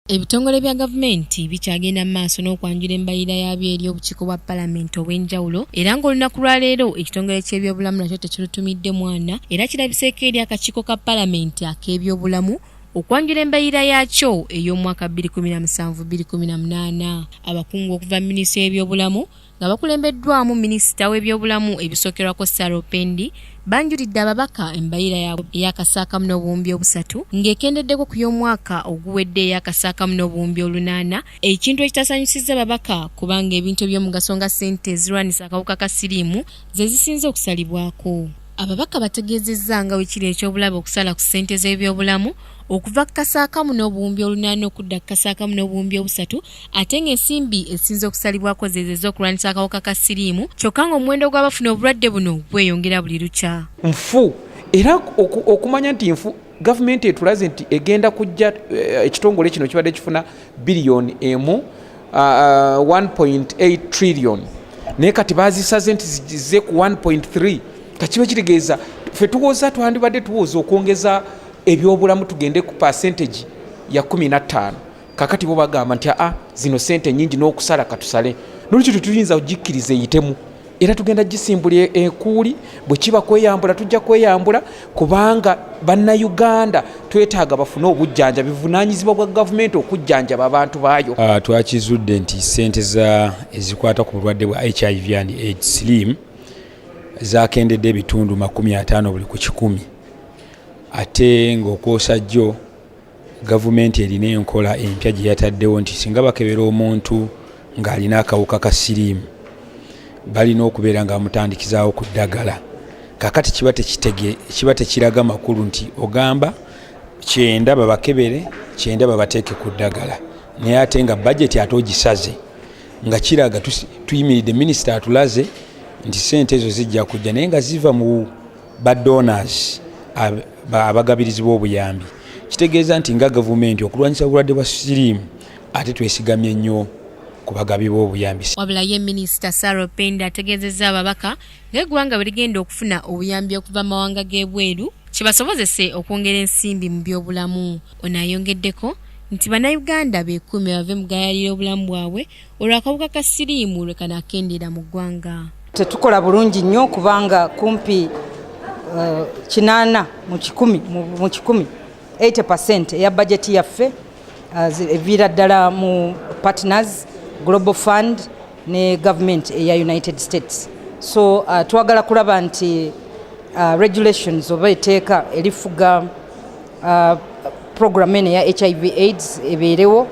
Ebitongole bya gavumenti bikyagenda mu maaso n'okwanjula embalirira yaabyo eri obukiiko bwa Paalamenti obw'enjawulo era ng'olunaku lwa leero ekitongole ky'ebyobulamu nakyo tekirutumidde mwana era kirabiseeko eri akakiiko ka Paalamenti ak'ebyobulamu okwanjula embalirira yaakyo ey'omwaka 2017-2018. Abakungu okuva minisitule y'ebyobulamu nga bakulembeddwamu minisita w'ebyobulamu ebisookerwako Sarah Opendi banjulidde ababaka embalirira yaabwe ey'akasaakamu n'obuwumbi 3 ng'ekendeddeko ku y'omwaka oguwedde ey'akasaakamu n'obuwumbi 8, ekintu ekitasanyusizza ababaka kubanga ebintu by'omugaso nga ssente ezirwanisa akawuka ka siriimu ze zisinze okusalibwako. Ababaka bategeezezza nga wekiri eky'obulabe okusala ku ssente z'ebyobulamu okuva ku kasaakamu n'obuwumbi 8 okudda ku kasaakamu n'obuwumbi 3 ate ng'ensimbi ezisinze okusalibwako ze z'okulwanyisa akawuka ka siriimu kyokka ng'omuwendo gw'abafuna obulwadde buno bweyongera buli lukya. Nfu era okumanya nti nfu gavumenti etulaze nti egenda kujja ekitongole kino kibadde kifuna biliyoni 1.8 trillion naye kati bazisaze nti zize ku 1.3 kakiba kitegeeza ffe tuwooza twandibadde tuwooza okwongeza ebyobulamu tugende ku percentage ya 15 kakati bo bagamba nti zino sente nyingi n'okusala katusale n'olukyo tetuyinza kugikkiriza eyitemu era tugenda gisimbula ekuuli bwe kiba kweyambula tujja kweyambula kubanga bannayuganda twetaaga bafune obujjanja bivunaanyizibwa bwa gavumenti okujjanjaba abantu baayo. Twakizudde nti sente ezikwata ku bulwadde bwa HIV and AIDS slim zakendedde ebitundu 50 buli ku 100 ate ng'okwosa jjo gavumenti erina enkola empya gye yataddewo nti singa bakebera omuntu ng'alina akawuka ka siriimu balina okubeera nga bamutandikizaawo ku ddagala. Kakati kiba tekiraga makulu nti ogamba 9 babakebere 9 babateeke ku ddagala naye ate nga bajeti ate ogisaze nga kiraga tuyimiridde minisita atulaze nti sente ezo zijja kujja naye nga ziva mu badonors abagabirizi b'obuyambi. Kitegeeza nti nga gavumenti okulwanyisa obulwadde bwa siriimu ate twesigamye nnyo ku bagabi b'obuyambi. Wabula ye minisita Sarah Opendi ategeezezza ababaka ng'eggwanga bwe ligenda okufuna obuyambi okuva mu mawanga g'ebweru kibasobozese okwongera ensimbi mu byobulamu. Ono ayongeddeko nti bannayuganda beekuume bave mu gayaalira obulamu bwabwe olw'akawuka ka siriimu lwe kanakendeera mu ggwanga. Tetukola bulungi nnyo kubanga kumpi 8 mu 10 80% eya bajeti yaffe eviira ddala mu partners Global Fund ne government eya United States. So twagala kulaba nti regulations oba eteeka erifuga program ene ya HIV AIDS ebeerewo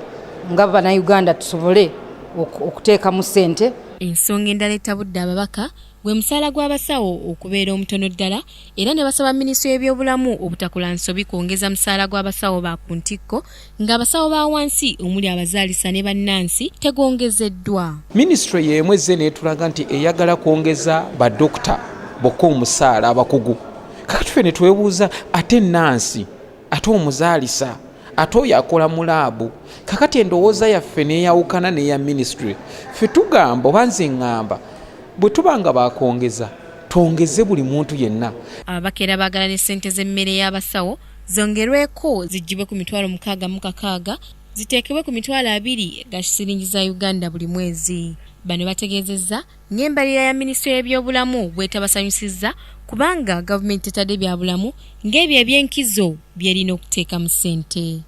nga bannayuganda tusobole okuteekamu ssente. Ensonga endala etabudde ababaka gwe musaala gw'abasawo okubeera omutono ddala era ne basaba minisitule y'ebyobulamu obutakola nsobi kwongeza musaala gw'abasawo ba ku ntikko ng'abasawo ba wansi omuli abazaalisa ne bannansi tegwongezeddwa. Minisitule y'emu ezze neetulaga nti eyagala kwongeza badokita bokka omusaala abakugu. Kakati ffe ne twebuuza ate nnansi ate omuzaalisa ate oyo akola mu laabu. Kakati endowooza yaffe neeyawukana n'eya minisitule. Ffe tugamba oba nze ngamba bwe tubanga bakwongeza twongeze buli muntu yenna. Ababaka era baagala ne ssente z'emmere y'abasawo zongerweko ziggyibwe ku $666 ziteekebwe ku $20 ga siringi za Uganda buli mwezi. Bano bategeezezza ng'embalirira ya minisitule y'ebyobulamu bwetabasanyusizza kubanga gavumenti etadde byabulamu ng'ebyo eby'enkizo byerina okuteeka mu ssente.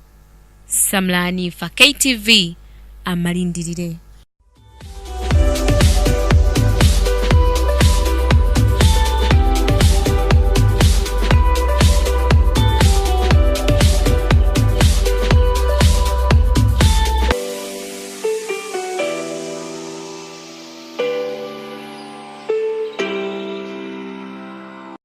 Samlani fa KTV amalindirire.